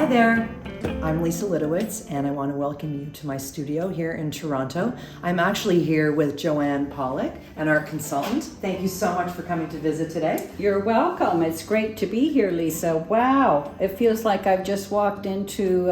there, I'm Lisa Litowitz, and I want to welcome you to my studio here in Toronto. I'm actually here with Joanne Pollock, and our consultant. Thank you so much for coming to visit today. You're welcome. It's great to be here, Lisa. Wow, it feels like I've just walked into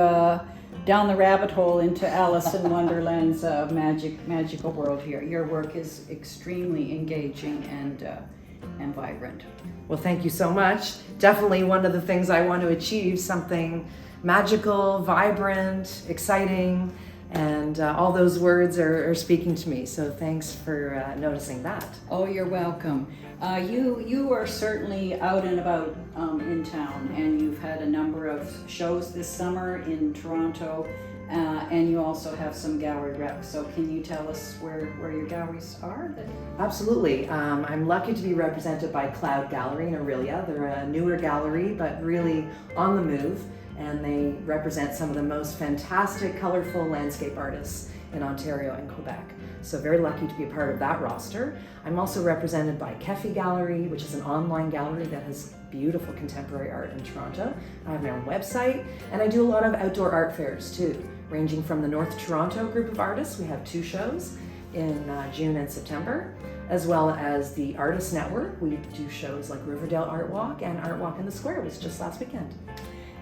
down the rabbit hole into Alice in Wonderland's magical world here. Your work is extremely engaging and vibrant. Well, thank you so much. Definitely one of the things I want to achieve, something magical, vibrant, exciting, and all those words are speaking to me. So thanks for noticing that. Oh, you're welcome. You are certainly out and about in town, and you've had a number of shows this summer in Toronto, and you also have some gallery reps. So can you tell us where your galleries are? Absolutely. I'm lucky to be represented by Cloud Gallery in Orillia. They're a newer gallery, but really on the move, and they represent some of the most fantastic, colorful landscape artists in Ontario and Quebec. So very lucky to be a part of that roster. I'm also represented by Kefi Gallery, which is an online gallery that has beautiful contemporary art in Toronto. I have my own website, and I do a lot of outdoor art fairs too, ranging from the North Toronto group of artists. We have 2 shows in June and September, as well as the Artist Network. We do shows like Riverdale Art Walk and Art Walk in the Square was just last weekend.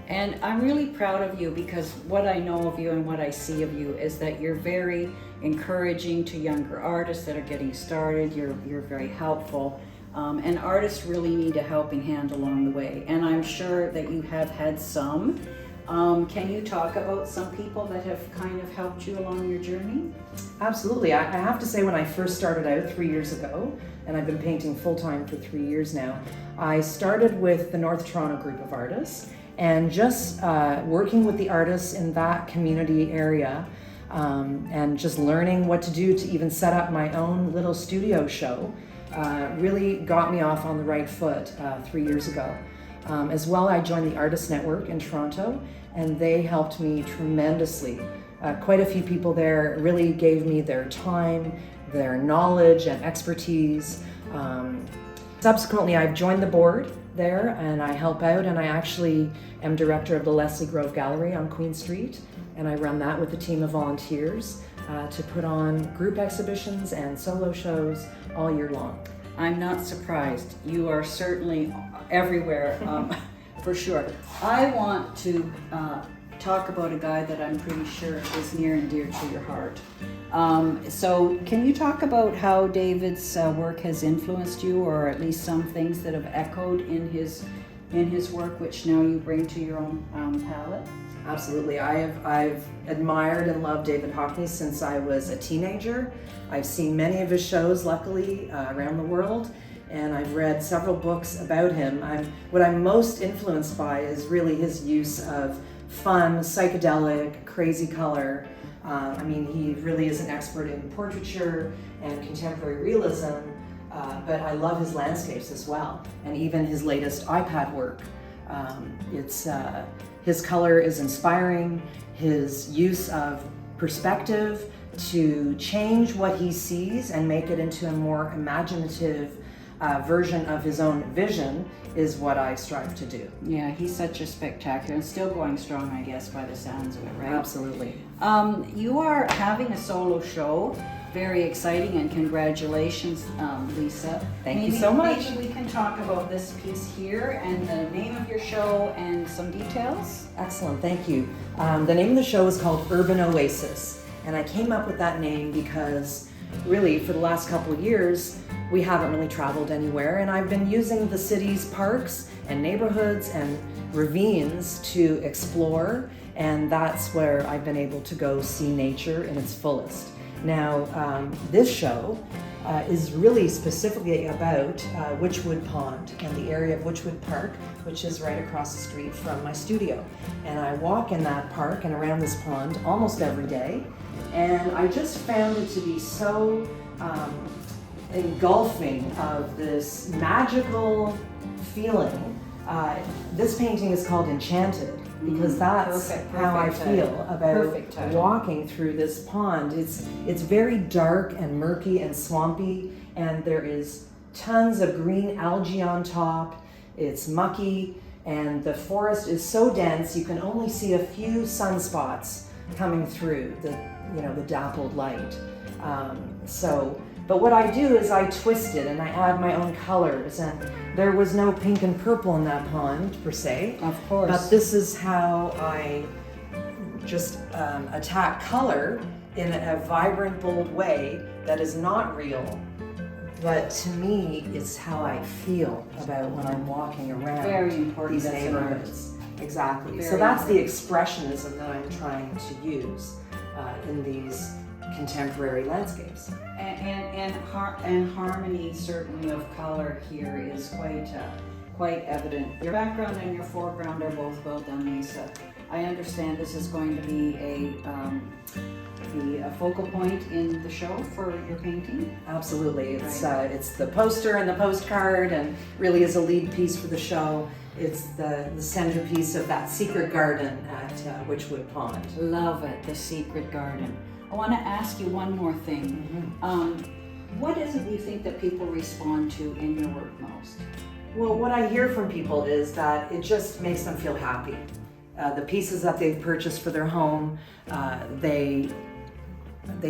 And I'm really proud of you, because what I know of you and what I see of you is that you're very encouraging to younger artists that are getting started. You're very helpful, and artists really need a helping hand along the way. And I'm sure that you have had some. Can you talk about some people that have kind of helped you along your journey? Absolutely. I have to say, when I first started out 3 years ago, and I've been painting full-time for 3 years now, I started with the North Toronto group of artists, and just working with the artists in that community area, and just learning what to do to even set up my own little studio show really got me off on the right foot 3 years ago. As well, I joined the Artist Network in Toronto, and they helped me tremendously. Quite a few people there really gave me their time, their knowledge and expertise. Subsequently, I've joined the board there, and I help out, and I actually am director of the Leslie Grove Gallery on Queen Street, and I run that with a team of volunteers to put on group exhibitions and solo shows all year long. I'm not surprised. You are certainly everywhere, for sure. I want to talk about a guy that I'm pretty sure is near and dear to your heart. So can you talk about how David's work has influenced you, or at least some things that have echoed in his work, which now you bring to your own palette? Absolutely. I've admired and loved David Hockney since I was a teenager. I've seen many of his shows, luckily, around the world, and I've read several books about him. What I'm most influenced by is really his use of fun, psychedelic, crazy color. He really is an expert in portraiture and contemporary realism, but I love his landscapes as well, and even his latest iPad work. His color is inspiring. His use of perspective to change what he sees and make it into a more imaginative version of his own vision is what I strive to do. Yeah, he's such a spectacular, and still going strong, I guess, by the sounds of it, right? Absolutely. You are having a solo show. Very exciting, and congratulations, Lisa. Thank you so much. Maybe we can talk about this piece here and the name of your show and some details. Excellent, thank you. The name of the show is called Urban Oasis, and I came up with that name because really for the last couple of years we haven't really traveled anywhere, and I've been using the city's parks and neighborhoods and ravines to explore, and that's where I've been able to go see nature in its fullest. Now, this show is really specifically about Witchwood Pond and the area of Witchwood Park, which is right across the street from my studio. And I walk in that park and around this pond almost every day, and I just found it to be so engulfing of this magical feeling. This painting is called Enchanted, because that's how I feel about walking through this pond. It's very dark and murky and swampy, and there is tons of green algae on top. It's mucky, and the forest is so dense you can only see a few sunspots coming through the dappled light. But what I do is I twist it and I add my own colors, and there was no pink and purple in that pond per se. Of course. But this is how I just attack color in a vibrant, bold way that is not real. But to me, it's how I feel about when I'm walking around Very important. these That's neighborhoods. Exactly. Very So that's the important. expressionism that I'm trying to use in these contemporary landscapes. And harmony certainly of color here is quite evident. Your background and your foreground are both well done, Lisa. I understand this is going to be a focal point in the show for your painting. Absolutely. It's Right. it's the poster and the postcard, and really is a lead piece for the show. It's the centerpiece of that secret garden at Witchwood Pond. Love it, the secret garden. I want to ask you one more thing. What is it you think that people respond to in your work most? Well, what I hear from people is that it just makes them feel happy. The pieces that they've purchased for their home, they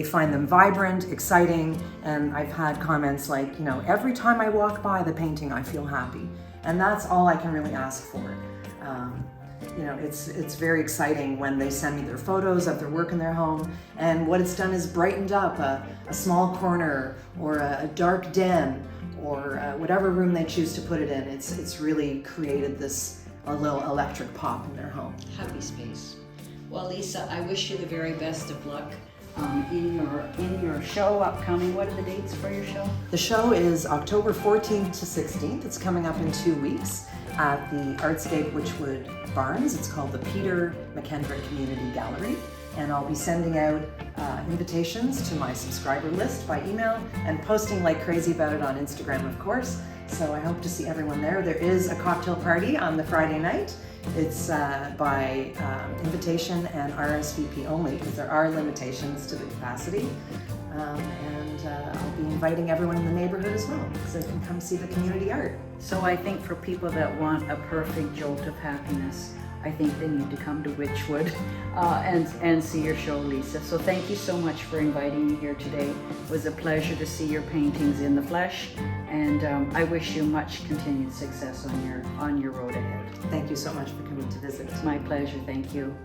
find them vibrant, exciting, and I've had comments like, every time I walk by the painting, I feel happy. And that's all I can really ask for. It's very exciting when they send me their photos of their work in their home, and what it's done is brightened up a small corner or a dark den or whatever room they choose to put it in. It's really created a little electric pop in their home. Happy space. Well, Lisa, I wish you the very best of luck in your show upcoming. What are the dates for your show? The show is October 14th to 16th. It's coming up in 2 weeks at the Artscape Witchwood Barns. It's called the Peter McKendrick Community Gallery. And I'll be sending out invitations to my subscriber list by email and posting like crazy about it on Instagram, of course. So I hope to see everyone there. There is a cocktail party on the Friday night. It's by invitation and RSVP only, because there are limitations to the capacity. I'll be inviting everyone in the neighborhood as well, so they can come see the community art. So I think for people that want a perfect jolt of happiness, I think they need to come to Witchwood and see your show, Lisa. So thank you so much for inviting me here today. It was a pleasure to see your paintings in the flesh, and I wish you much continued success on your road ahead. Thank you so much for coming to visit. It's my pleasure. Thank you.